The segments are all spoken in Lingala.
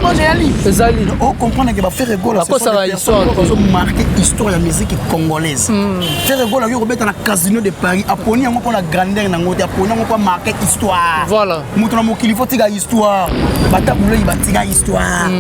Moi j'ai un livre. On comprend que faire rigolo, c'est ça histoire. Ils marqué l'histoire de la musique congolaise. Faire rigolo, ils remettent dans la casino de Paris. Aponi on pour la grandeur na ngote, aponi on pour marquer histoire. Voilà. Mutu na mokili faut tiga histoire. Bata boulé il va tiga histoire.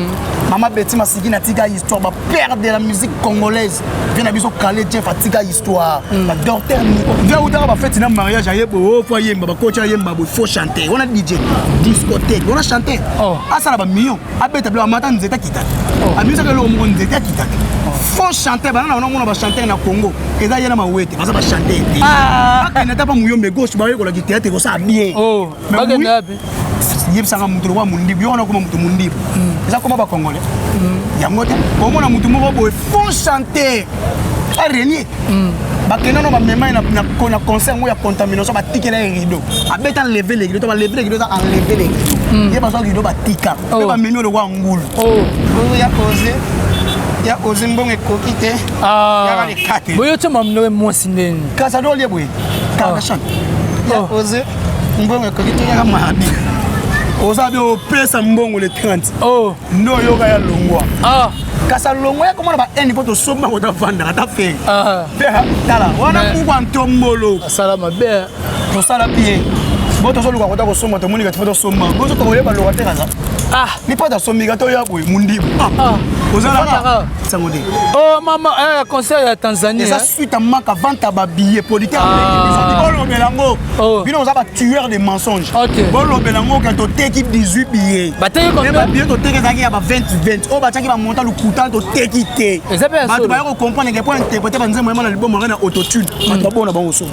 Maman Betty Masigi na tiga histoire. Ba père de la musique congolaise. Vient abiso calé Jeff a tiga histoire. La docteur Nico. Vient ou dans ba fête na mariage ayebo faut yemba ba coach yemba faut chanter. On a DJ discothèque, on a chanté. Ah ça là ba million. Abeta bla mata nzeta kitaka. Abisa ke lo mo nzeta kitaka. Faut chanter bana na on va chanter na Congo. Eza yena mawete, baza ba chanter. Ah, kana tapa muyombe gauche ba yeko la théâtre ko ça bien. Oh, ba genda bi. Yebisanga mutu wa mundibi yona kuma mutu mundibi. Eza koma ba congolais. Yango te. Komo na mutu moko boy faut chanter. A renier. Bakena no ba mema na concert mo ya contamination ba tikela rideau. Abeta lever les rideaux, to ba lever les rideaux, ça enlever les rideaux. Yeba so rideau ba tika. Ba memi le wa ngulu. Oh, ya osé. Ya osé mbonge kokite. Ah. Ya ka le boyo tuma mno mo sineni. Kasa do le boy. Ka chante. Ya osé mbonge kokite ya mahabi. Osabe o pesa mbongo le 30. Oh, no yoga ya longwa. Ah. Kasa longwa ya komona ba eni poto somba ko ta vanda ta fe. Ah. Tala, wana ku kwa ntombolo. Salama be. To sala pied. Boto so luka ko ta ko somba to monika to somba. Boto ko yeba lo wateka za. Ah, ni pas da somiga to ya boy mundibu. Ah. Ozala Sangode. Oh mama, conseil à Tanzanie. Et ça suite à manque à vente à billet politique. Bon Belango. Bino on a tueur de mensonges. Bon Belango quand on take 18 billets. Ba take combien billet to take ça qui a 20. Oh ba taki ba monter le coûtant to take it. Ba tu ba comprendre que pour interpréter ba nzembo na libo mangana autotune. Ba bon na bon so.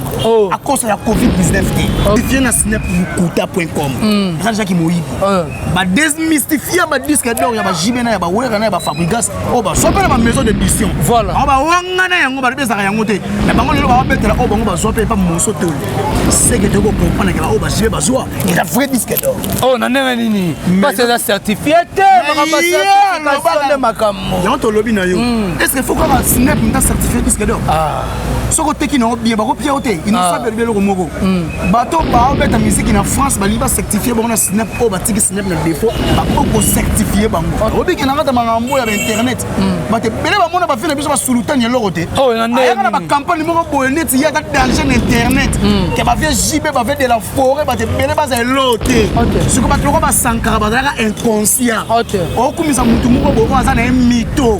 À cause de la Covid-19. Il vient na snap.kuta.com. Ça déjà qui moïbi. Ba démystifier ba disque d'or ya ba jibena ya ba wera na ba fabrique. Oh bah soit ma maison d'édition. Voilà. Oh bah wangana yango ba besa yango te. Na bango lelo ba betela oh bango ba soit pas monso te. C'est que tu comprendre que oh bah je ba zoa. Il a vrai disque d'or. Oh na nene nini. Pas c'est la certifié te. Ba certification de makambo. Yango to lobby na yo. Est-ce qu'il faut qu'on va snap une certifié disque d'or? Ah. Ce côté qui n'a bien ba ko piaote. Il ne savait bien le moko. Bato ba beta musique en France ba liba certifié bon na snap oh ba tiki snap na défaut. Ba ko certifié bango. Obi ki na ngata mangambo ya internet. Bate bele ba mona ba fina biso ba sultani lorote. Oh na na ba campagne moko boye net ya ta danger internet. Ke ba vie jibe ba vie de la forêt bate bele ba za lote. Ce que ba toko ba sankara ba za inconscient. O kumisa mutu moko bo za na mito.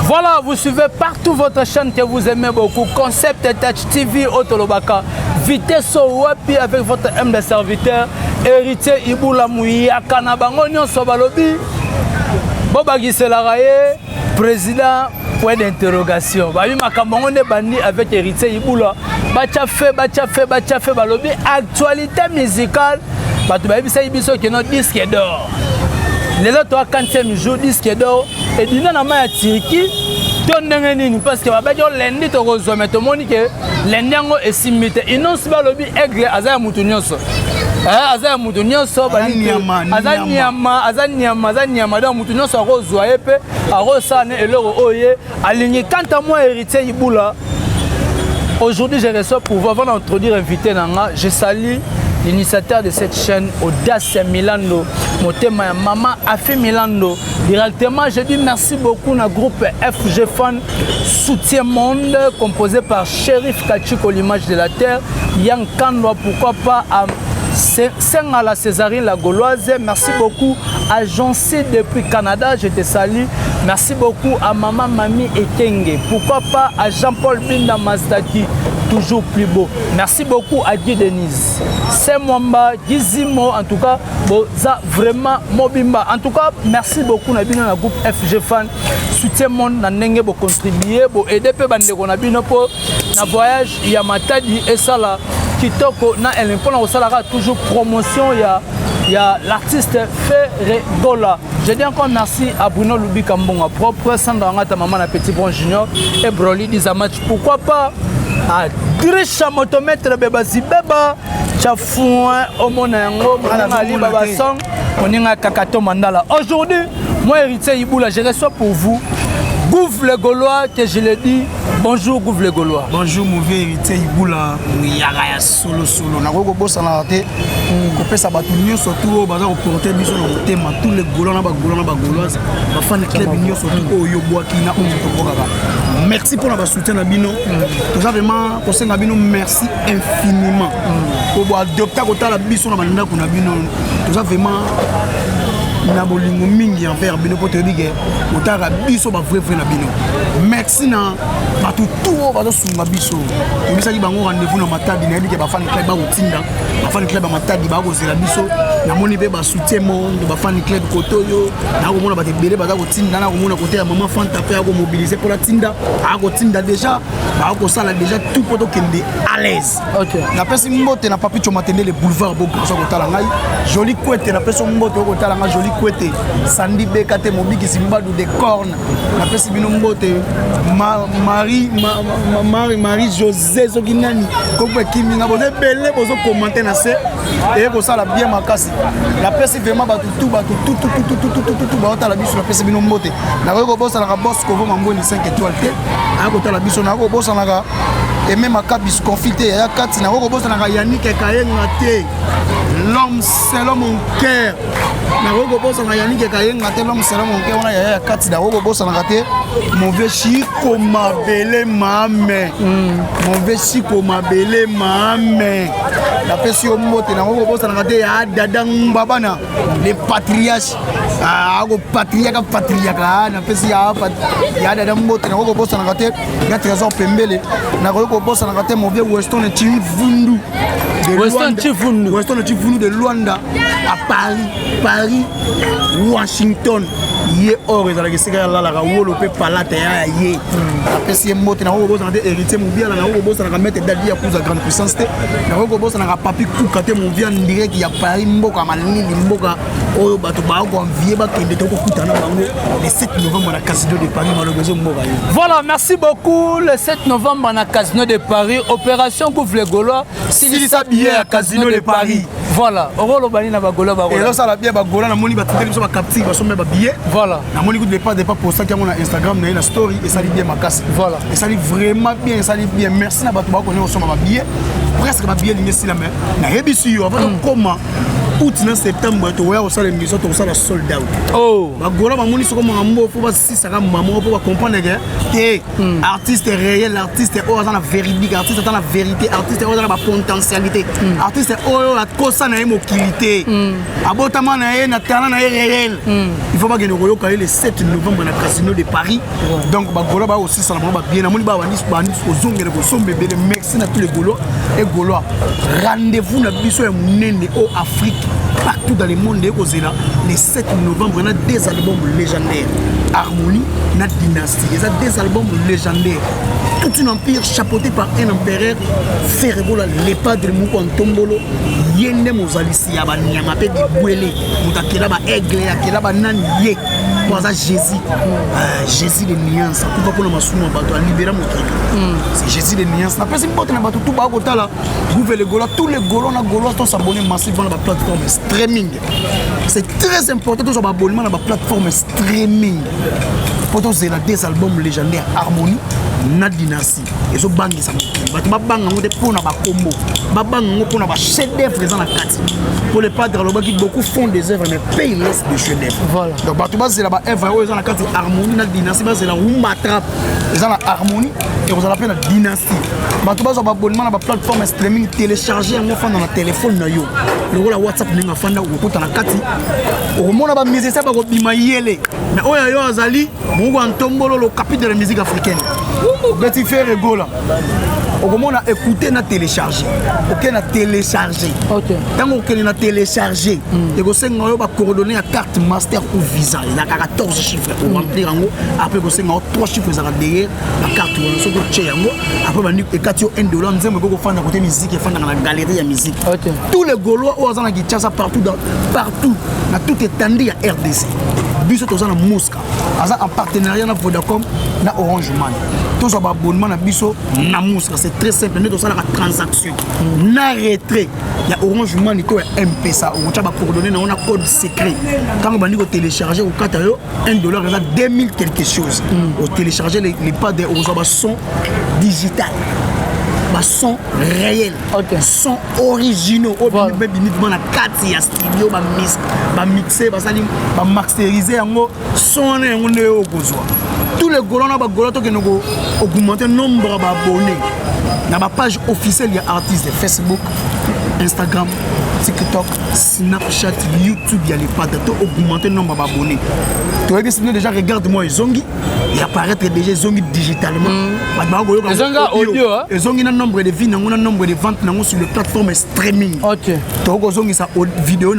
Voilà, vous suivez partout votre chaîne que vous aimez beaucoup. Concept Touch TV Otolobaka. Vitesse Wapi avec votre M de serviteur. Héritier Iboula Mouya Kanabango Nyonso Balobi. Bobagi Selaraye, président, point d'interrogation. Babi Makambango ne bandi avec Héritier Iboula. Bacha fait Balobi. Actualité musicale. Batou Babi Saïbiso qui est notre disque d'or. Les autres 40e jour disque d'or et dina na ma tiriki tondengeni parce que ba jo lendi to ko mais to moni que lendi ngo esimite inonsi ba lobi aigle azaya mutu nyonso azaya mutu nyonso ba azanyama da mutu nyonso ko zwa epe aro sane eloro oye aligné quand à moi héritier Iboula. Aujourd'hui je reçois pour avant d'introduire invité nanga je salue l'initiateur de cette chaîne, Audace Milando, mon thème Maman Afi Milando. Directement, je dis merci beaucoup à groupe FG Fan, Soutien Monde, composé par Shérif Kachiko, l'image de la terre, Yann Kanwa, pourquoi pas à à la Césarine, la Gauloise. Merci beaucoup à Jancy depuis Canada, je te salue. Merci beaucoup à Maman Mami Ekenge. Pourquoi pas à Jean-Paul Binda Mastaki, toujours plus beau. Merci beaucoup à Guy Denise. C'est Mwamba, Gizimo, en tout cas, ça vraiment Mobimba. En tout cas, merci beaucoup à la groupe FG Fan. Soutien monde, na nenge bo contribuer, bo aider pe bande ko na bino po na voyage Yamatadi et ça là. Kitoko na elempona osalaka toujours promotion il y a l'artiste Ferregola. Je dis encore merci à Bruno Lubika Mbonga propre Sandra Ngata maman na Petit Bon Junior et Broly Dizamatch. Pourquoi pas Drisha motomètre beba zibeba chafouin omona yango mona ali baba song oninga kakato mandala. Aujourd'hui, moi héritier Iboula, je reçois pour vous Gouv le Gaulois, que je l'ai dit. Bonjour Gouv le Gaulois. Bonjour mon vieux héritier Iboula. Yagaya solo. Nako bossa na té. Ko pesa batu nyo surtout baza ko porter biso na tema tous les Gaulois na ba Gauloises. Ba fan club nyo surtout o yo boaki na on to bokaka. Merci pour la soutien na bino. Toza vraiment ko senga bino merci infiniment. Ko bo adopter ko tala biso na banda ko na bino. Toza vraiment na bolingo mingi envers bino pour te dire que otara biso ba vrai na bino. Merci na batu tout ba sunga biso. Tobisa ki bango rendez-vous na matadi na yebike ba fan club ba otinda. Ba fan club ba matadi ba ko zela biso. Na moni be ba soutien monde ba fan club kotoyo. Na ko mona ba te belé ba ko tinda na ko mona côté ya maman Fanta pe ko mobiliser pour la tinda. A ko tinda déjà ba ko sala déjà tout poto kende à l'aise. OK. Na pesi mbote na papi chomatende le boulevard Boka so ko tala ngai. Joli kwete na pesi mbote ko tala ngai joli kwete Sandy Bekate mobiki simbadu de corne na pesi bino mbote Marie José Zoginani kokwe kimi nga boze belé bozo commenter na se et ko sala bien makasi la pesi vraiment batu tout ba otala biso la pesi bino mbote na ko bossa na boss ko vo mamboni 5 étoiles te a ko tala biso na ko bossa na et même akabis confité ya kati na ko bossa na Yannick Kayenga te l'homme c'est l'homme mon cœur na ko bossa na Yannick Kayenga te l'homme c'est l'homme mon cœur on a ya kati na ko bossa na te mauvais chico mabele mame mauvais chico mabele mame la pesi o mote na ko bossa na te ya dada mbabana les patriarches ko patriarca na pesi ya dada mbote na ko bossa na te ya trésor pembele na ko bossa na te mauvais Weston Chivundu Weston Chivundu de Luanda à Paris Washington ye or ezalaki sika ya lalaka wolo pe palata ya ye apesi mbote na ko bossa na te héritier mobia na ko bossa na mettre dadi ya kuza grande puissance te na ko bossa na papi kuka te mobia direct ya Paris mboka malini mboka oyo bato ba ko envier ba kende to ko kutana bango le 7 novembre na Casino de Paris malheureusement mboka yo. Voilà, merci beaucoup. Le 7 novembre na Casino de Paris, opération Gouv le Gaulois, Silisa billet à Casino de Paris. Voilà, orolo bani na ba Gaulois ba. Et là ça la bien ba Gaulois na moni ba tindeli so ba captive ba so me ba billet. Voilà. Na moni ko pas pour ça qu'il y a na Instagram na story et ça dit bien ma casse. Voilà. Et ça dit vraiment bien, ça dit bien. Merci na bato ba ko ne so ba billet. Presque ba billet lingi la main. Na yebisu yo avant comment août na septembre to wa osala émission to osala sold out. Oh. Ba Gaulois ba moni so ko mambo faut ba si ça maman pour comprendre que artiste réel, artiste est dans la véridique, artiste dans la vérité, artiste est dans la potentialité. Artiste est à cause na mokilité. Abotama na na talent na réel. Il faut pas que nous voyons le 7 novembre na Casino de Paris. Donc ba Gaulois ba aussi ça ba bien na moni ba bandi ozongela ko sombe bele merci na tous les Gaulois et Gaulois. Rendez-vous na biso ya munene au Afrique. Partout dans le monde, le 7 novembre, on a des albums légendaires. Harmonie, na Dynastie. Il y a des albums légendaires. Tout un empire chapeauté par un empereur. Ferregola, l'épade de Mouko Antombolo. Yende Mozalisi, Yaba Nyamape de Bouélé. Moutakela, Aigle, Yakela, Nan Ye. Pour ça, Jésus. Jésus de nuances. Tout va pour le massouma, libérer mon truc. C'est Jésus de nuances. Après, c'est important, tout va à là. Gouv le Gaulois, tous les Gaulois, sont s'abonner massivement à la plateforme streaming. C'est très important de s'abonner à la plateforme streaming. Pourtant, c'est des albums légendaires Harmonie, na Dynastie. Et ce bang, ça m'a bang pour na combo. Bang pour na chef-d'œuvre dans la carte. Pour les padres, beaucoup font des œuvres, mais payent less de chef-d'œuvre. Voilà. Donc, c'est la œuvre dans la carte Harmonie, na Dynastie, c'est la Oumatrap. C'est la Harmonie et vous appelez la Dynastie. Vous abonnement à la plateforme streaming télécharger dans le téléphone. Le WhatsApp n'est pas fan de la carte. Au moment où vous avez ça, vous avez mais oyo azali Mungu Antombolo le capitaine de la musique africaine. Betty Ferregola. Au moment où on a écouté, on a téléchargé. Ok, on a téléchargé. Tant qu'on a téléchargé, on a coordonné à carte master ou visa. Il y a 14 chiffres pour remplir. Après, on a 3 chiffres derrière la carte. Après, on a $1, on a fait côté musique et dans la galerie de musique. Tous les Gaulois ont un guitare partout, dans tout étendu à RDC. Biso tozana Mosca. En partenariat avec Vodacom na Orange Man. tous les abonnements na biso na Mouska, c'est très simple. Nous avons la transaction. Na retrait. Il y a Orange Money to M-Pesa. On a coordonné, on a code secret. Quand on va télécharger au Qatar, $1, il y a 2000 quelque chose. On télécharger les pas de son digital. Son réel, son originaux, on studio, mixer, masteriser, son tous les golons ont augmenté le nombre d'abonnés. Dans ma page officielle, il y a artistes de Facebook, Instagram, TikTok, Snapchat, YouTube, il y a les pattes pour augmenter le nombre d'abonnés. Tu vois bien, déjà regarde-moi les Zongi, il apparaît déjà Zongi digitalement. Les Zongi audio, les Zongi ont un nombre de vues, un nombre de ventes sur les plateformes streaming. Ok. Tu vois Zongi ça vidéo,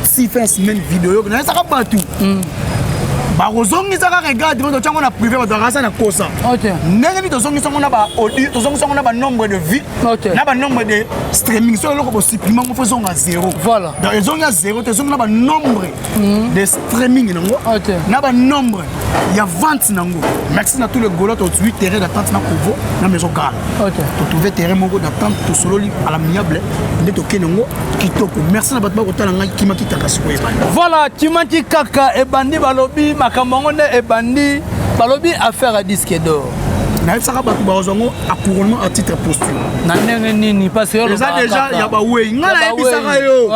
si fait une semaine vidéo, ça va partout. Bazongi ça regarde on a privé on na kosa. OK. Nengani tozongi ça on a ba audio, tozongi ça on a ba nombre de vues. OK. Na ba nombre de streaming sur le supplément on fait à 0. Voilà. Dans les zongi à 0, tozongi na ba nombre de streaming nango. OK. Na ba nombre il y a vente nango. Merci na tous les golots au 8 terrain d'attente na Kovo na maison Gal. OK. Tu trouver terrain mongo d'attente to solo à l'amiable de toke nango kitoko. Merci na batba ko tala ngai kimaki takasiko. Voilà, kimaki kaka e bandi balobi makamongone et bandi balobi affaire à disque d'or. Na ça va battu bazongo à couronnement à titre posthume. Na nini parce que déjà il y a ba way ngala ebisaka yo.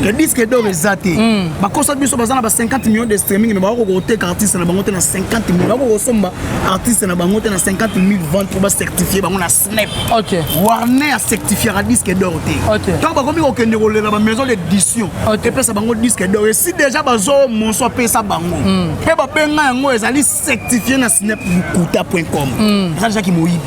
Le disque d'or ezate. Ba kosa biso bazana ba 50 millions de streaming mais ba ko te artiste na bango te na 50 millions. Ba ko somba artiste na bango te na 50 000 ventes pour ba certifier bango na Snap. OK. Warner a certifié à disque d'or te. OK. Quand ba komi ko kende ko le na ba maison d'édition. OK. Pesa bango disque d'or et si déjà bazo monso pesa bango. Pe ba benga yango ezali certifié na snapkuta.com. Ça déjà qui moïbi.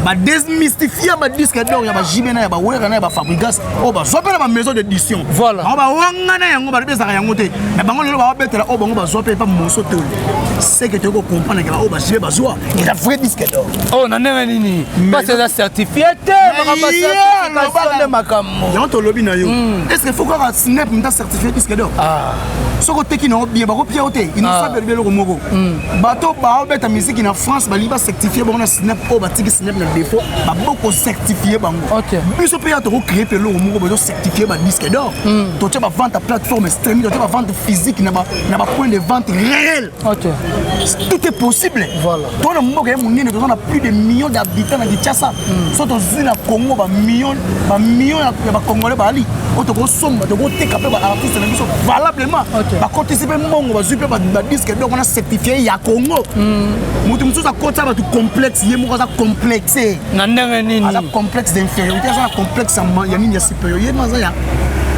Ba démystifier ba disque d'or ya ba jibena ya ba wera na ya ba fabrigas o ba zopela ba maison d'édition. Voilà. Ba wanga na yango ba besa yango te. Mais bango lelo ba betela o bango ba zopela pa monso te. C'est que tu ko comprendre que ba o ba jibe ba zoa et la vrai disque d'or. Oh na nini. Pas c'est la certifié te. Ba ba certification de makamo. Ya to lobby na yo. Est-ce qu'il faut qu'on a Snap m'ta certifié disque d'or? Ah. Soko te ki na bien ba ko pia ote. Il ne sabe bien le moko. Bato ba o beta musique na France ba liba certifié bon na Snap o ba tiki Snap na défaut ba beaucoup certifié bango. OK. Biso pe ya to créer pe le moko ba certifié ba disque d'or. To te ba vente à plateforme streaming, to te ba vente physique na ba point de vente réel. OK. Tout est possible. Voilà. Toi le moko ya munene to na plus de millions d'habitants na Kinshasa. So to zina Congo ba millions ya ba congolais ba ali. O to ko somba to ko te capé ba artiste na biso valablement. Ba participer mongo ba zupe ba disque d'or on a certifié ya Congo. Mutu mutu sa kota ba tu complexe ye moko za complexé. Na ndenge nini? Za complexe d'infériorité, za complexe ya nini ya supériorité, maza ya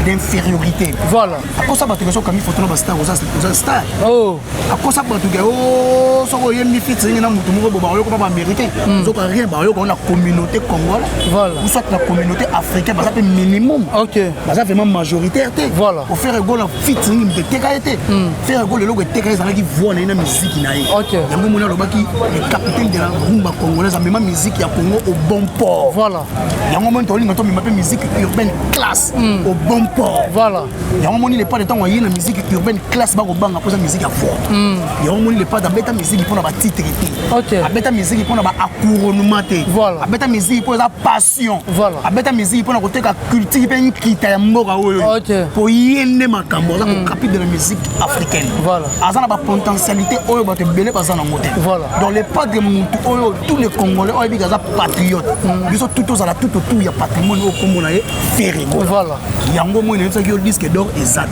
d'infériorité. Voilà. À quoi ça va te faire comme photo na star aux star. Oh. À quoi ça va te faire oh so ko yemi fit na mutu moko ba yo ko ba américain. Zo ka rien ba yo ko na communauté congolaise. Voilà. Ou soit la communauté africaine ba ça peut minimum. OK. Ba ça vraiment majoritaire té. Voilà. Pour faire égol fit de TKT. Faire égol le logo TKT ça qui voit na musique na ye. OK. Yango mona lo baki le capitaine de la rumba congolaise a même musique ya Congo au bon port. Voilà. Yango mona to linga to me musique urbaine classe au bon port. Voilà. Il y a un moment il n'est pas de temps où il y a une musique urbaine classe bas au banc après la musique à fort. Il y a un moment il n'est pas d'abeta musique pour la titre. OK. Abeta musique pour la couronnement. Voilà. Abeta musique pour la passion. Voilà. Abeta musique pour la côté la culture pour une kita mora OK. Pour yende makambo ça pour capiter de la musique africaine. Voilà. Azana ba potentialité oyo ba te belé bazana moté. Voilà. Dans les pas de mutu oyo tous les Congolais oyo bigaza patriote. Biso tout aux ala tout autour il y a patrimoine au Congo na ferré. Voilà. Yango mo ne le disque d'or exact.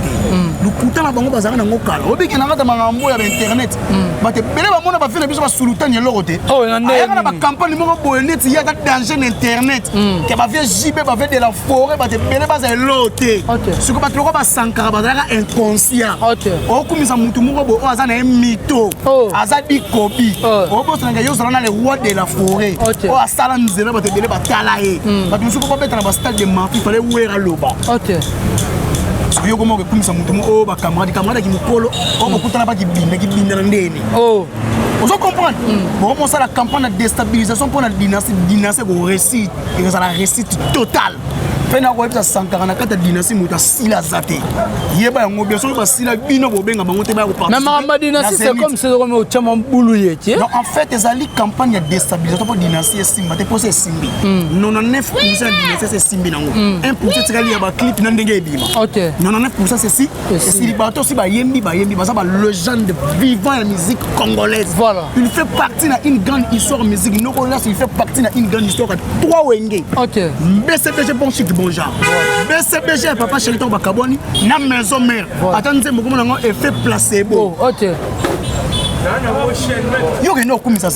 Nous coûtons la bango bazana ngo kala. Obi ki na ngata mangambo ya internet. Ba te belé ba mona ba fina biso ba sulutani ya lorote. Oh yande. Ayaka ba campagne moko boyenet il y a danger internet. Que ba vie JB ba de la forêt ba te belé ba za lote. OK. Ce que ba tloko ba sankara ba za inconscient. OK. O kumisa mutu moko bo azana un mytho. Azadi kobi. O bo sanga yo zana le roi de la forêt. O asala nzela ba te belé ba tala e. Ba tu suko ba betana ba stade de Mafi fallait wera loba. OK. Parce que yo comment comme ça mutu mo ba camarade qui mukolo o ba kutana ba ki binda ndeni. Oh. Vous comprenez? Bon, on la campagne de déstabilisation pour la dynastie ko réussite et ça la réussite totale. pena ko epsa Sankara na kata dynastie muta sila zate yeba yango bien sûr ba sila bino bobenga bango te ba ko participer mais ma dynastie c'est comme c'est comme au chama bouluye ti non en fait ezali campagne de déstabilisation pour dynastie simba te poser simbi 99% dynastie c'est simbi nango 1% tikali ya ba clip na ndenge ebima OK 99% c'est si et si libato si ba yembi ba ça ba légende vivant la musique congolaise voilà il fait partie de une grande histoire musique Nokolas il fait partie de une grande histoire trois wenge OK BCBG bon chic bon genre BCBG papa Cheliton Bakaboni na maison mère attendez beaucoup mon effet placebo OK yo que no kumisa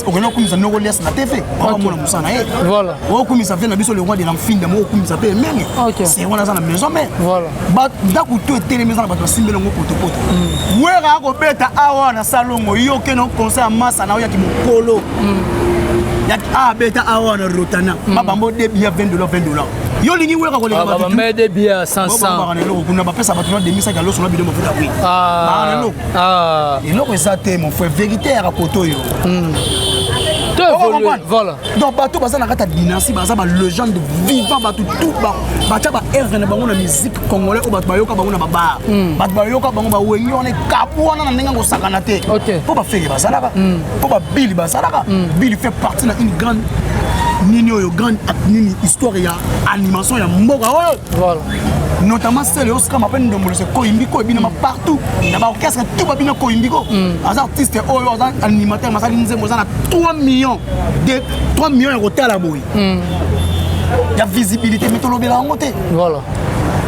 Nokolas na TV on mona musana voilà o kumisa fait na biso le roi de l'enfinde mo kumisa pe menge c'est on a ça na maison mère voilà ba ndaku to télé maison ba to simbelo ngo poto wera ko beta awa na salongo yo ke no concert massa na yo ki mokolo ya beta awa na rotana babambo de bia $20 yo lingi wera ko le ba ba me de bia 500 ba na lo kuna ba pesa ba to de misa ka lo so na bidon mo futa wi na lo et lo ko ça te mon frère vérité à koto yo voilà donc bato baza na kata dynastie baza ba légende vivant bato tout ba tcha ba air na bango na musique congolais o bato bayoka bango na baba bato bayoka bango ba wengi on est kabwana na ndenge ngo sakana te po ba feke basalaka po ba bili basalaka bili fait partie na une grande nini oyo grande nini histoire ya animation ya mboka oyo voilà notamment celle au scam appelle de molese koimbiko et bina partout na ba orchestre tout ba bina koimbiko as artiste oyo as animateur masali nzembo za na 3 millions ya hôtel boy ya visibilité mitolobela ngote voilà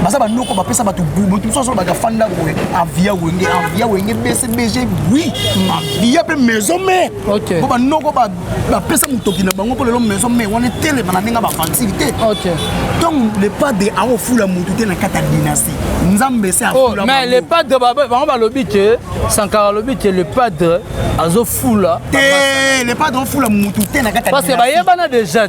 basa ba noko ba pesa ba tu bubu so ba fanda boy avia wenge BCBG oui avia pe maison mais OK ba noko ba pesa mutoki na bango pour le maison mais on est télé bana ninga ba facilité OK donc le padre a ofula mututé na kata dynastie nzambe c'est afula mais le padre ba lobi que Sankara lobi que le padre azo fula le padre ofula mututé na kata parce que ba yebana déjà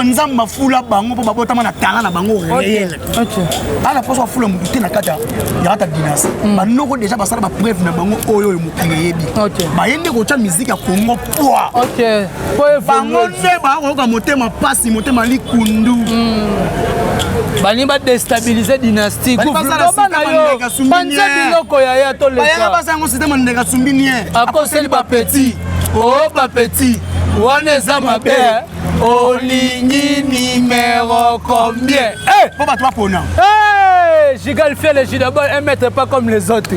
nzamba fula bango po babotama na talent na bango réel OK ala poso fula mututé na kata ya kata dynastie ba noko déjà basala ba preuve na bango oyo mukili yebi ba yende ko cha musique ya Congo poa OK bango nde ba ko motema pasi motema likundu bani ba déstabiliser dynastie gouvernement na yo panza biloko ya to le ba basa ngo système ndeka sumbini akoseli ba petit ba petit wana za mabe olingi numéro combien po ba toi pona Gigal fait les d'abord un mètre pas comme les autres.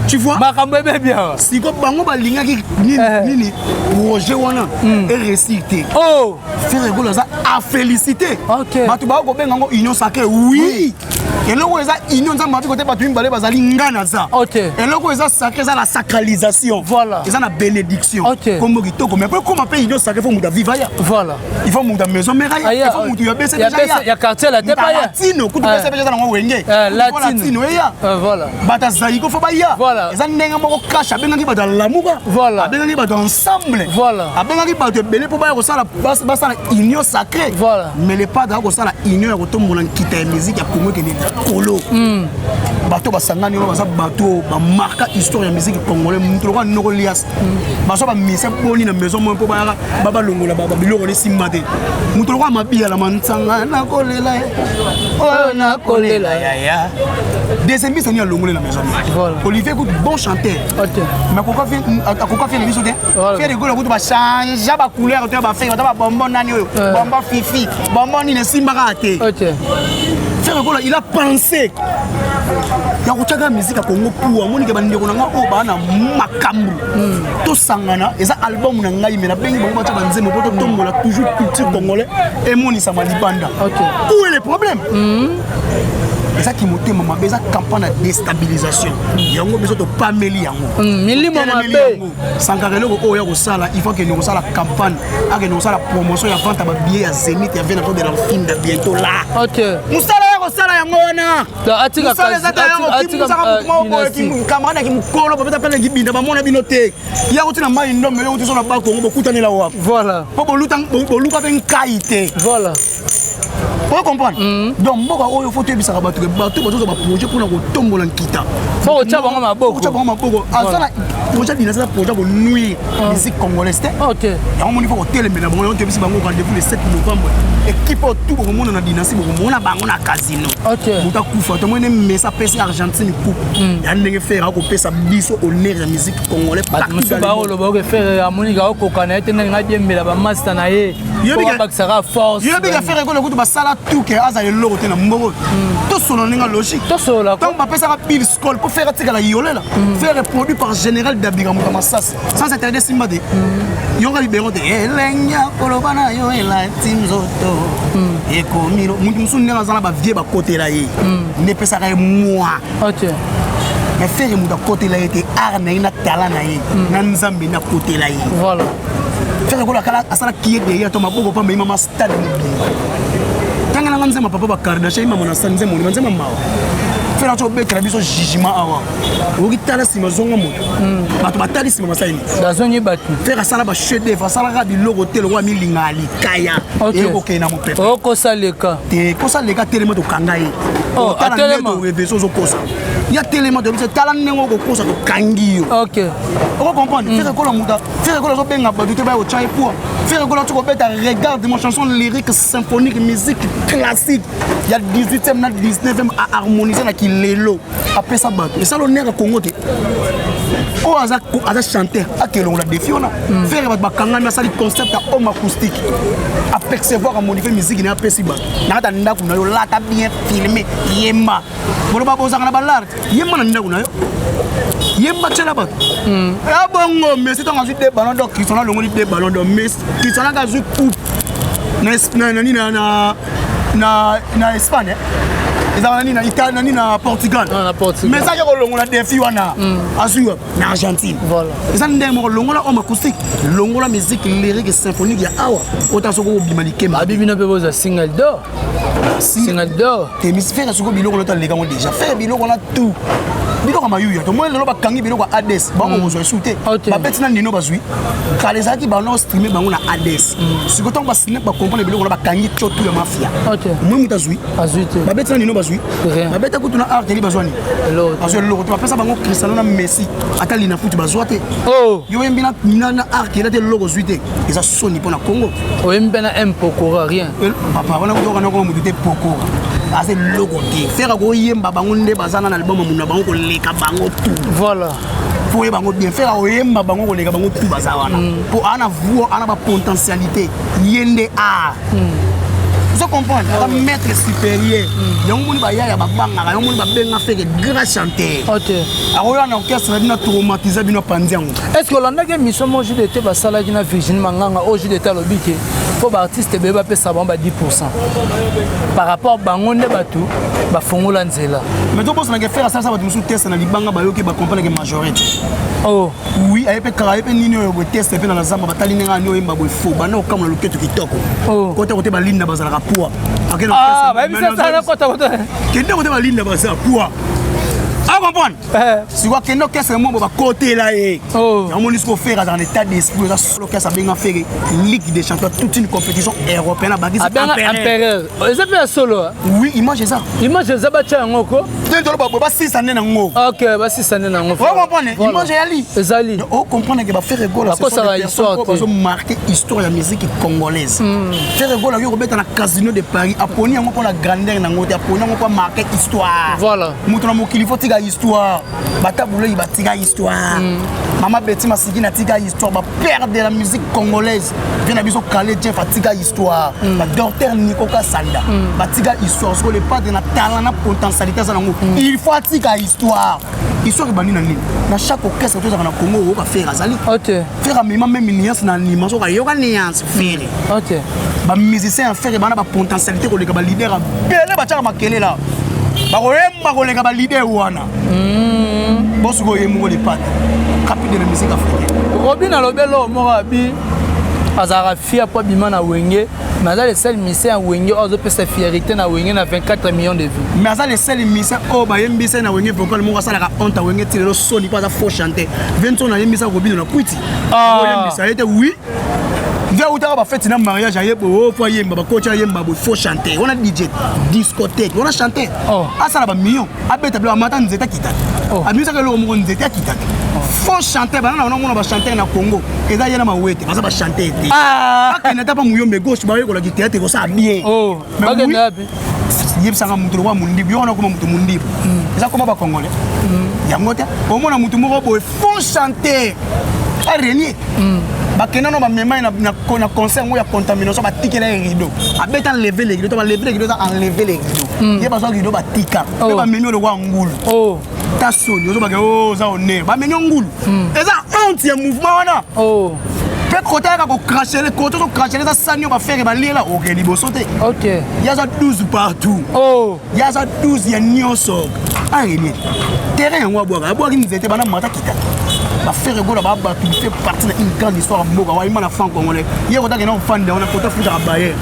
Tu vois? Makambe bien. Si ko bango ba linga ki nini projet wana et récité. Oh, faire rigolo ça à féliciter. OK. Batu ba ko benga ngo union sacrée oui. Et là où eza union za mabi côté batu mbale bazali ngana za. OK. Et là où eza sacré ça la sacralisation. Voilà. Eza na bénédiction. OK. Comme kitoko mais après comment payer union sacrée faut muda vivre ya. Voilà. Il faut muda maison mère ya. Il faut muda ya BC déjà ya. Il y a quartier la tête pas ya. Latino kutu BC déjà na ngo wenge. Latino ya. Voilà. Bata zaiko faut ba ya. Voilà. Eza ndenga moko cash abengaki bato lamuka. Voilà. Abengaki bato ensemble. Voilà. Abengaki bato belé pour ba ko sala basa union sacrée. Voilà. Mais les pas da ko sala union ya ko tombola nkita ya musique ya Congo ke ni kolo. Bato basangani o basa bato ba marka histoire ya musique congolais mutu ko noko lias. Baso ba mise boni na maison mo po ba longola ba biloko le simate. Mutu ko mabia la mansanga na kolela. Oh na kolela ya. Deuxième mise ni longola na maison. Voilà. Olivier écoute bon chanteur. OK. Mais pourquoi faire les bisous de faire des gars ba changer ba couleur to ba faire ba bonbon nani oyo. Bonbon fifi, bonbon ni ne simbaka te. OK. Faire gars il a pensé. Ya kuchaka musique ya Congo pour amoni ke bandeko na nga o bana makambu. To sangana eza album na ngai mena bengi bango ba nzembo poto tombola toujours culture congolais et moni sama libanda. OK. Où est le problème? Et ça qui monte maman beza campagne de déstabilisation. Yango bezo to pameli yango. Milimo mabe. Sankara loko oya ko sala, il faut que nous sala campagne, que nous sala promotion ya vente ba billet ya Zénith ya vient de l'enfinde bientôt là. OK. Musala ya ko sala yango wana. Atika camarade qui mukolo peut-être pas ngi binda ba mona bino te. Ya ko tina mai ndombe yo tina ba ko ngo kutani la wa. Voilà. Po boluka ben kaite. Voilà. Vous comprenez? Donc, il faut que vous ayez un projet pour vous tomber en kita. Il faut que vous ayez un projet. Il faut que projet pour nuire la musique congolaise. OK. Il faut que vous ayez un rendez-vous le 7 novembre équipe tout pour monde na dynastie pour monde bango na casino muta kufa to mone mesa pesi Argentine coupe ya ndenge faire ko pesa biso honneur ya musique congolais partout ba lo ba faire harmonie ga ko kana ete nga diembela ba master na ye ko ba sera force yo bi ga faire ko le ba sala tout que aza le logo te na mboko to solo ninga logique to solo donc ba pesa bill school pour faire tika la yolela faire produit par général d'Abiga Moutamasas sans interdit simba de yonga libéro de elenya kolobana yo ela timzoto ekomiro mutu musunde ngazala ba vie ba côté là yi ne pesa ka moi mais faire mutu côté là était art na talent na yi na nzambe na côté là yi voilà faire ko la kala asala kié derrière to maboko pa mema stade tanga nga nzema papa ba Kardashian mama na sanze mo nzema mawa faire to be trabiso jugement awa oki tala sima zonga moto bato batali sima masaini dazonye batu faire sala ba chef d'œuvre sala ka biloko te lo wa milinga alikaya eko ke na mopepe oko saleka te ko saleka telema to kangai oh atelema reveso zo kosa ya telema de tala nengo ko kosa to kangi OK on comprendre faire ko la muta faire ko zo benga ba te ba o chai pour faire ko la to ko beta regarde mon chanson lyrique symphonique musique classique il y a 18e na 19e à harmoniser na lelo après ça bat et ça l'honneur à Congo te o aza chanteur akelo la défiona faire ba kanga na sali concept à homme acoustique à percevoir à modifier musique na pesi ba na ta ndako na yo la ta bien filmé yemba bolo ba boza na balar yemba na ndako na yo yemba tshela ba ya bongo mais c'est en ensuite des ballons d'or qui sont là longo des ballons d'or mais qui sont là ga zu coupe na Espagne na Italie na Portugal mais ça y a longola défi wana azua na Argentine voilà ça ndemo longola homme acoustique longola musique lyrique symphonique ya awa otasoko bimalike abibina pe boza single d'or hémisphère soko biloko lota leka ngo déjà faire biloko na tout biloko mayuya to moi lelo bakangi biloko Hades ba ko zo souté ba betina ndino bazui kale zaki ba no streamer bango na Hades siko to ba snap ba comprendre biloko la bakangi chotu ya mafia moi mutazui azuite ba betina ndino bazui ba beta kutuna art li bazwani azo lelo to ba pesa bango Cristiano na Messi atali na foot bazwate yo yembina na art ki la te logo zuite eza soni pona Congo o yembena impokora rien papa wana ko na ko mutute pokora assez logo te faire ko yemba bango nde bazana na album muna bango ko leka bango tout voilà pour bango bien faire o yemba bango ko leka bango tout bazawana pour ana voix ana ba potentialité yende a vous comprenez la maître supérieur yango moni ba yaya ba banga yango moni ba benga faire grand chanteur OK aroya na orchestre bina traumatiser bino pandiango est-ce que l'andaka mission mo jide te ba sala kina Virginie Manganga o jide ta lobike pour ba artiste beba pe sa ba 10% par rapport bango nde batu ba fongola nzela mais to boss na ke faire ça ba musu test na libanga ba yoki ba comprendre que majorité oh oui ayepe kara ayepe nini yo bo test pe na zamba batali ninga nyo yemba bo fo ba no kamla loketo kitoko côté côté ba linda bazala poa ah bah ça ça na kota kota kende côté ba linda bazala poa ah comprendre si quoi kende kese mo ba côté là et on m'a dit qu'on fait dans état d'esprit ça solo que ça bien fait Ligue des champions toute une compétition européenne ba qui impérieur ça fait solo oui image ça ba tcha ngoko tento ba 6 années na ngo OK ba 6 années na ngo on comprendre image yali ezali on comprendre que ba faire rigolo ça ça histoire pour marquer histoire la musique congolaise faire rigolo yo robeta na casino de Paris aponi ngo pour la grandeur na ngo aponi ngo pour marquer histoire voilà mutu na mokili fotika histoire batabule batika histoire Mama Betty Masiki na tika histoire ba père de la musique congolaise vient na biso Kale Jeff tika histoire ba docteur Nico Kasanda batika histoire sur le pas de na talent na potentialité ça nango il faut tika histoire bani na nini na chaque orchestre to za na Congo ko faire azali OK faire même nuance na animation ka yoka nuance faire OK ba musicien faire bana ba potentialité ko le ba leader bele ba tshaka makele la bakoyemba koleka ba leader wana boss ko yemu ko dipata capitaine de la musique africaine Robin alobelo morabi azara fia po bima na wenge mais le seul musicien wenge ozo pesa fierté na wenge na 24 millions de vues mais le seul musicien o ba yembisa na wenge vocal mo sala ka honte wenge tilelo soni pas faux chanter 20 na yembisa Robin na kwiti o yembisa était oui Via utaka ba fête na mariage ayebo po yemba ba coach yemba bo faut chanter. On a DJ discothèque, on a chanté. Asa na ba million. Abeta bla mata nzeta kitaka. Amisa ke lo mo nzeta kitaka. Faut chanter bana na mona ba chanter na Congo. Eza yena ma wete, basa ba chanter te. Akena tapa muyombe gauche ba yeko la théâtre ko sa bien. Bagenda bi. Yebsanga mutu wa mundibi ona ko mutu mundibi. Eza koma ba congolais. Yangote, au moins mutu moko bo faut chanter. Renier. Bakena no ba mema na concert mo ya contamination ba tikela rideau. Abeta enlever les rideaux, ba lever les rideaux, enlever les rideaux. Yeba so rideau ba tika. Ba menyo le wa ngulu. Ta soni, yo ba ke za honneur. Ba menyo ngulu. Eza honte ya mouvement wana. Pe côté ka ko cracher les côtés ko cracher les sanyo ba faire ba lela OK liboso te. OK. Ya za 12 partout. Ya za 12 ya nyonso. Renier. Terrain wa boka, boka nzete bana mata kita. Ba faire gola ba tu fais partie d'une grande histoire boka wa imana fan congolais. Hier on a un fan de on a côté futa bayer.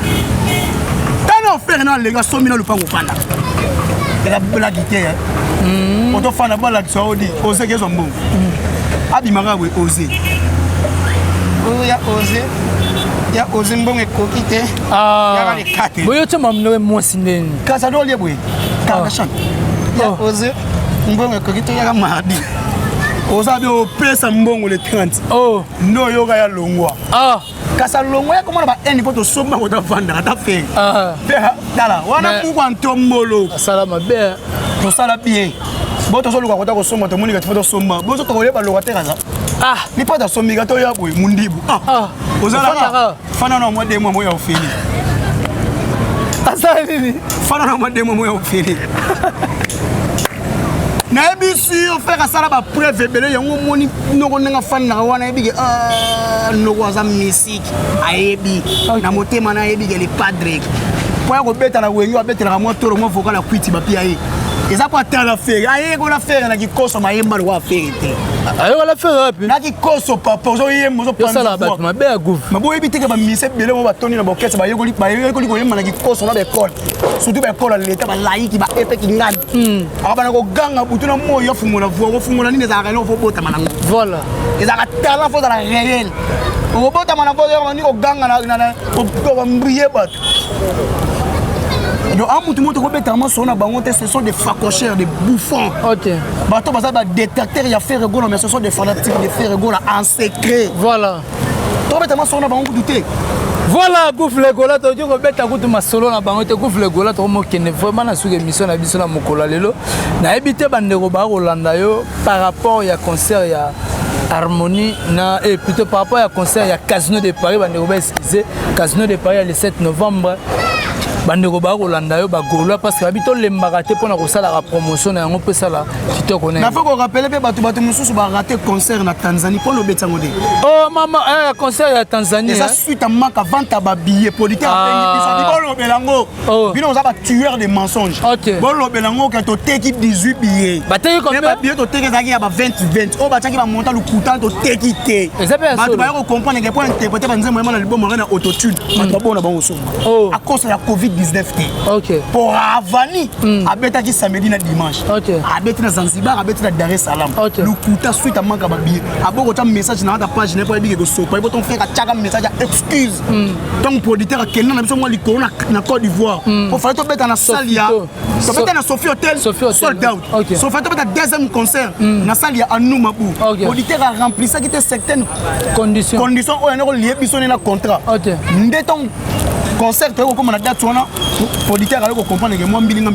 Tano faire na les gars somina le pango fana. Et la bela guitare. On to fana ba la saudi, oser que son bon. Abi marawe oser. Ya oser. Ya oser mbongo kokite. Ya les quatre. Boyo tuma mno mo sineni. Kasa do liebwe. Ka chan. Ya oser mbongo kokite ya mardi. Osabi o pesa mbongo le 30. No yoga ya longwa. Kasa longwa ya komona ba eni poto somba ko ta vanda ta fe. Dala wana ku kwa ntombolo. Salama be. To sala bien. Boto so luka ko ta ko somba to moni ka foto somba. Bozo ko le ba lo ka tekaza. Ni pa ta sombi ka to ya boy mundibu. Ozala fana na mo de mo ya ofeli. Asa nini? Fana na mo de mo ya ofeli. Na ebi sur faire ça ba preuve belé yango moni noko nga fan na wana ebi noko za musique ayebi na motema na ebi le padre pour ko beta na wenyo abetela mo toro mo voka na kwiti ba pia ye eza kwa tala faire aye ko la faire na kikoso mayemba wa faire te aye ko la faire api na kikoso papa zo yembo zo prendre ça ba ma be agouv mabo ebi te ka ba mise belé mo ba toni na ba kesa ba yekoli ko yemba na kikoso na ba école surtout ba école l'état ba laiki ba epe ki ngani abana ko ganga butuna mo yo fumona vo ko fumona ni za ka no fo bota manango voilà eza ka talent fo dans la réel o bota manango yo ni ko ganga na ko mbrier bat donc en mutu moto ko betama sona bango te ce sont des facochères des bouffons. OK. Bato baza ba détecteur ya faire rigolo mais ce sont des fanatiques de faire rigolo en secret. Voilà. To betama sona bango douter. Voilà, goufle gola to diko beta kutu masolo na bango te goufle gola to mo kene vraiment na suke mission na biso na mokola lelo. Na ebité bandeko ba Rolanda yo par rapport ya concert ya Harmonie na et plutôt par rapport à concert ya Casino de Paris bandeko ba excusez Casino de Paris le 7 novembre. Bandeko ba Rolanda yo ba golo parce que habito lembaka te pona ko sala la promotion na yango pe sala kitoko na. Na faut ko rappeler pe batu mususu ba rater concert na Tanzanie pour le betango de. Oh mama concert ya Tanzanie. Et ça suite à manque vente à billet politique à bolo belango. Bino za ba tueur de mensonges. Bolo belango quand to take 18 billets. Ba take combien ba billet to take za ki ya ba 20 o ba taki ba monta le coûtant to take te. Ba to ba ko comprendre que pour interpréter ba nzemo na libomo na autotune. Ba bona ba oso. À cause de la Covid-19. OK. Pour Avani, abeta qui samedi na dimanche. OK. Abeta na Zanzibar, abeta na Dar es Salaam. Le coûtant suite à manque à babi. Abo ko message na ta page ne pas bi ko so. Pas ton frère a tchaka message excuse. Donc producteur Kenan na biso moi li corona na Côte d'Ivoire. Pour faire to beta na Salia. To beta na Sophie Hotel. Sold out. So fait to beta deuxième concert na Salia Anouma Bou. Producteur a rempli ça qui était certaines conditions. Conditions o na lié biso na contrat. OK. Ndeton concert to comme na date wana auditeur allait comprendre que moi mbilinga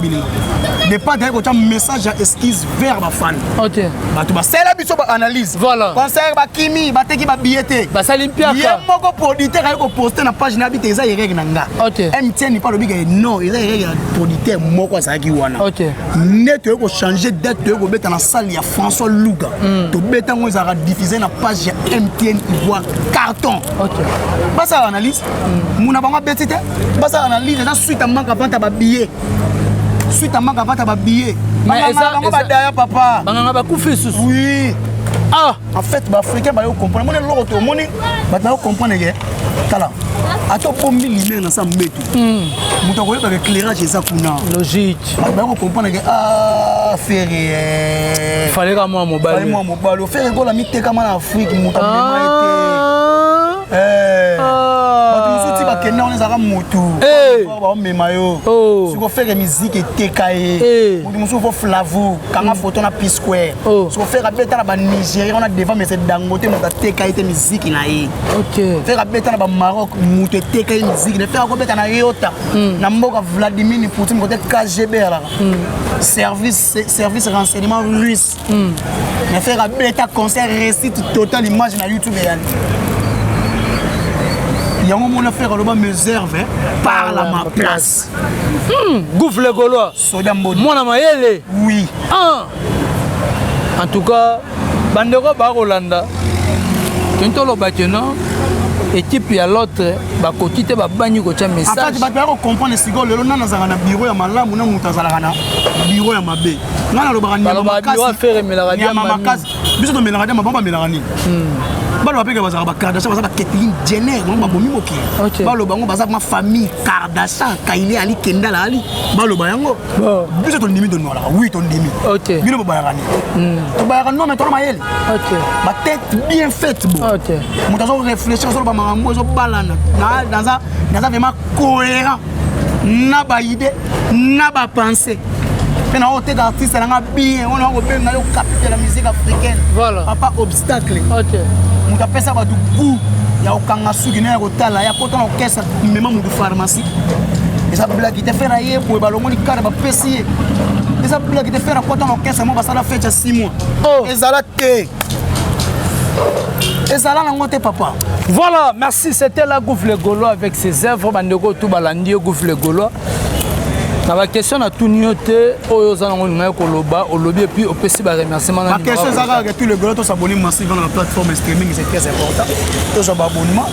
de pas d'ailleurs un message à esquisse vers ma fan. OK. Ba to ba sela biso ba analyse. Voilà. Concert ba kimi ba teki ba billet. Ba salimpia. Yé moko auditeur allait poster na page na bité eza règle nanga. OK. MTN pas le big non, il règle auditeur moko za ki wana. OK. Net ko changer date ko beta na salle ya François Louga. To beta ngo za diffuser na page ya MTN Ivoire carton. OK. Ba ça analyse. Muna ba beti basa analyse na suite à manque à vente à billet. Suite à manque à vente à billet. Mais ça ba daya papa. Banganga ba kufi susu. Oui. En fait ba africain ba yo comprendre. Mon loko to moni ba ta comprendre que tala. Ato pombi limé na sa mbetu. Muta ko ba éclairage ça kuna. Logique. Ba ko comprendre que ferré. Fallait ka moi mobile. Fallait moi mobile. Faire ko la miteka ma na Afrique muta vraiment été. bakenda on ezaka motu ba mema yo siko faire musique etekaye mutu musu fo Flavou kanga photo na P Square siko faire beta na ba Nigeria on a devant mais c'est Dangote mutu etekaye te musique na ye faire beta na ba Maroc mutu etekaye musique ne faire ko beta na Yota na mboka Vladimir Poutine côté KGB là service renseignement russe mais faire beta concert récite total image na YouTube yani yango mon affaire le me serve parle à ma place Gouf le Gaulois soda mbodi mona mayele oui en tout cas bandeko ba Rolanda tento lo bateno équipe ya l'autre ba kotite ba banyi ko tia message en fait ba ko comprendre sigo lelo nana zanga na bureau ya malamu na mutazala kana bureau ya mabe ngana lo ba ni ba bureau faire melaka dia mama kasi biso to melaka dia mabamba melaka ni balo bapeka bazaka ba Kardashian bazaka Caitlyn Jenner ngomba bomi moki balo bango bazaka ma famille Kardashian Kylie Ali Kendall Ali balo bayango biso to ndimi to nola oui to ndimi bino ba bayaka ni to bayaka non mais to mayele ba tête bien faite bon mutazo réfléchir sur ba makambo zo balana dans ça vraiment cohérent na ba idée na ba pensée na ote d'artiste na bien on a obéi na yo capter la musique africaine voilà pas obstacle mutu apesa bato goût ya okanga suki na ya kotala ya kota na okesa mema mutu pharmacie eza blague te faire ye boye balongoli kara bapesi ye eza blague te faire kota na okesa mo basala fete ya 6 mois ezala te ezala nango te papa. Voilà, merci, c'était la Gouf le Gaulois avec ses œuvres bandeko tout balandi Gouf le Gaulois. Na ba question na tout nyote oyo za ngo ngayo ko loba o lobi et puis au pesi ba remerciement na. La question ça que tout le Gaulois to s'abonner massivement dans la plateforme streaming, c'est très important. To s'abonnement,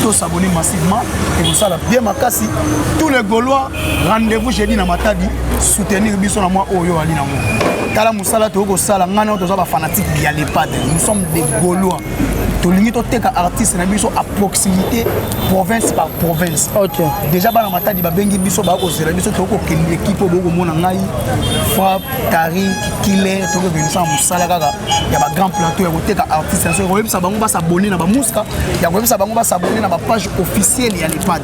to s'abonner massivement et vous ça la bien makasi. Tous les Gaulois rendez-vous jeudi na Matadi soutenir biso na moi oyo ali na mo. Kala musala to ko sala ngana to za ba fanatique ya l'EHPAD. Nous sommes des Gaulois. Tolingi to teka artiste na biso à proximité province par province. OK. Déjà ba na Matadi ba bengi biso ba ko zela biso to ko l'équipe boko mona ngai Fab Tari Killer to ko venir sans musala kaka ya ba grand plateau ya ko teka artiste so ko yebisa bango ba s'abonner na ba muska ya ko yebisa bango ba s'abonner na ba page officielle ya l'EHPAD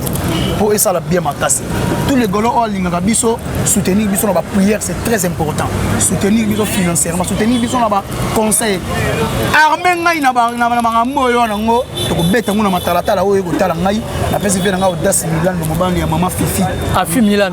pour ça la bien makasi. Tous les Gaulois all linga biso soutenir biso na ba prière, c'est très important. Soutenir biso financièrement, soutenir biso na ba conseil. Armé ngai na ba moyo na ngo to ko beta nguna matalata la oyo ko tala ngai na pesi fe na nga audace Milan no mobandi ya mama Fifi Afi Milan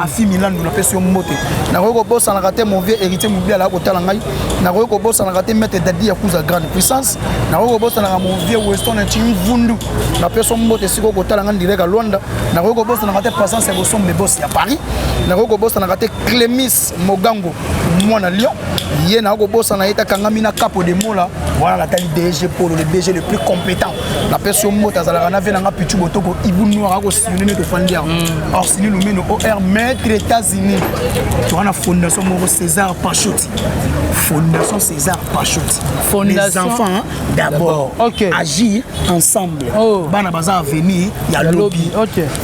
na pesi yo mbote na ko bossa na kate mon vieux héritier mobile la ko tala ngai na ko bossa na kate maître Dadi ya kuza grande puissance na ko bossa na mon vieux Weston Chim Vundu na pesi mbote siko ko tala ngai direct à Luanda na ko bossa na kate Patience ya bosom de boss ya Paris na ko bossa na kate Clémis Mogango mwana Lyon yé na ko bossa na eta kangami na capo de mola voilà la taille DG pour le DG le plus compétent la personne mota za la na ve na pichu botoko ibu noir ko sillonner to fandia or sini nous meno OR maître États-Unis tu as la fondation Moro César Pachotti fondation César Pachotti les enfants hein, d'abord agir ensemble bana baza venir ya lobby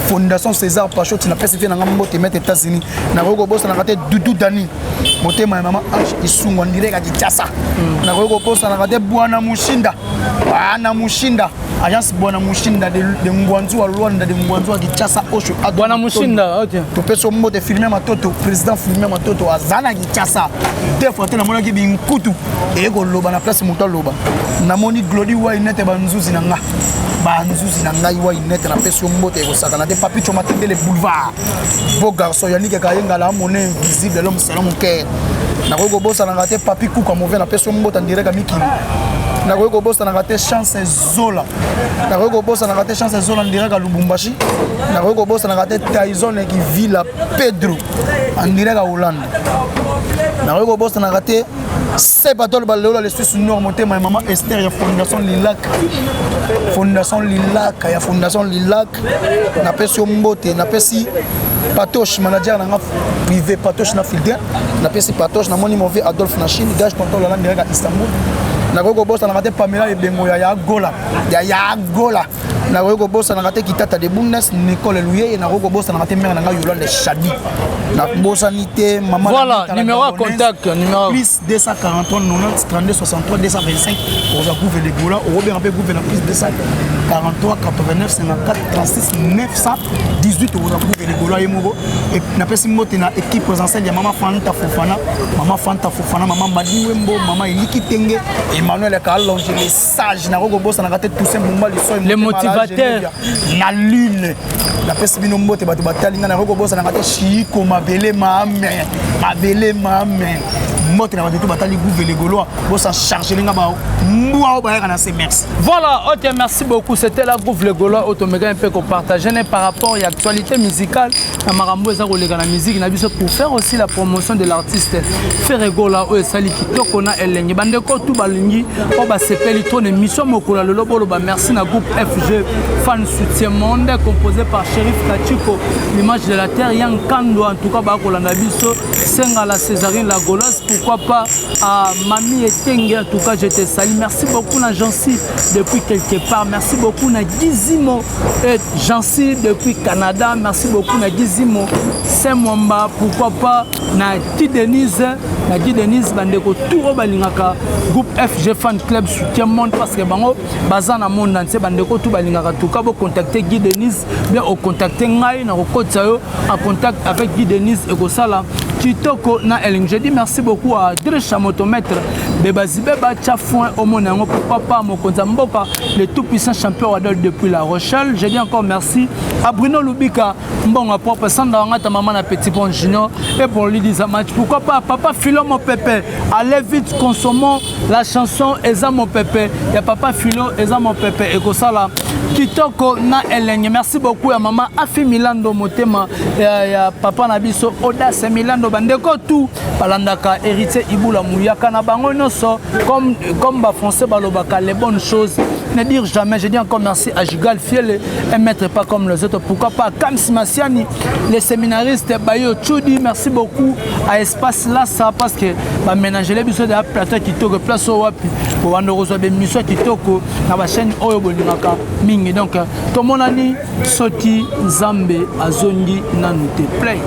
fondation César Pachotti na pesi na mbote maître États-Unis na ko bossa na kate Doudou Dani motema maman H isungo ndireka kichasa na ko bossa na kate Bwana Mushinda agence Bwana Mushinda de Ngwanzu wa Rwanda de Ngwanzu wa Kichasa Osho Bwana Mushinda OK to peso mode filmer matoto président filmer matoto azana Kichasa deux fois tena mona ki binkutu e ko loba na place muto loba na moni Glody wa inete banzuzi na nga banzuzi na ngai wa inete na peso mode ko sakana te papi choma te le boulevard beau garçon yannick kayenga la monnaie invisible l'homme c'est mon cœur na ko bossa na te papi kuka mauvais na peso mode en direct à Miki na ko bossa na te chance Zola na ko bossa na te chance Zola en direct à Lubumbashi na ko bossa na te Tyson qui vit la Pedro en direct à Hollande na ko bossa na te c'est pas le ballo le Suisse nord monté ma maman Esther ya fondation Lilac ya fondation Lilac na peso mbote na pesi Patoche manager na privé Patoche na filière na pesi Patoche na moni mauvais Adolphe na Chine gage tonton la direct à Istanbul na ko bossa na te Pamela et Bengo ya Gola na ko bossa na kate kitata de bundes Nicole Louye na ko bossa na kate mère na nga Yolande Chadi na bossa nité maman. Voilà, numéro à contact, numéro plus 243 90 32 63 225 pour la gouver les gola au Robert Ampé gouver na plus 243 89 54 36 918 pour la gouver les gola et na pesi moté na équipe présentielle ya maman Fanta Fofana maman Madi Wembo maman Eliki Tenge Emmanuel Kalonge les sages na ko bossa na kate tout simplement les motivateurs na lune la pesi bino mbote bato batali na ko bossa na kate Chiko Mabele Mame moto na bato batali gouver les gaulois bossa charger linga ba mwa ba kana c'est merci. Voilà, OK, merci beaucoup. C'était la gouver les gaulois automega un peu qu'on partageait par rapport à l'actualité musicale na marambo eza ko lega na musique na biso pour faire aussi la promotion de l'artiste Ferregola o esali kitoko na elengi bande ko tout balingi o ba sepeli ton émission mokola le lobolo ba merci na groupe FG fan soutien monde composé par Shérif Kachiko l'image de la terre yang kando en tout cas ba ko la biso senga la Césarine la Golas pourquoi pas à Mami Etenge en tout cas je te salue merci beaucoup na Jancy depuis quelque part merci beaucoup na Gizimo et Jancy depuis Canada merci beaucoup na Gizimo Saint-Mwamba pourquoi pas na Guy Denise bandeko touro balingaka groupe FG fan club soutien monde parce que bango baza na monde entier bandeko tout balingaka tout cas vous contacter Guy Denise bien au contacter ngai na kokotsa yo en contact avec Guy Denise et ko sala kitoko na eling. Je dis merci beaucoup à Dresha Motomètre Beba Tchafouin au Monango pourquoi pas Mokonza Mboka le tout puissant champion Wadol depuis La Rochelle. Je dis encore merci à Bruno Lubika Mbonga propre Sanda Ngata maman na petit bon junior et pour lui dire match pourquoi pas papa Philo mon pépé allez vite consommons la chanson Eza mon pépé ya papa Philo Eza mon pépé et ko sala kitoko na eling. Merci beaucoup à maman Afi Milando Motema ya papa na biso Audace Milando bandeko tout balandaka héritier Ibula Mouyaka na bango noso comme ba français balobaka les bonnes choses ne dire jamais. Je dis encore merci à Jigal Fiele un maître pas comme les autres pourquoi pas Kam Simasiani les séminaristes Bayo Chudi merci beaucoup à Espace là ça parce que ba ménager les biso de plateau kitoko place au wapi pour wando reçoit des missions kitoko na ba chaîne oyo bolingaka mingi donc to monani soti Nzambe azongi nanu te play.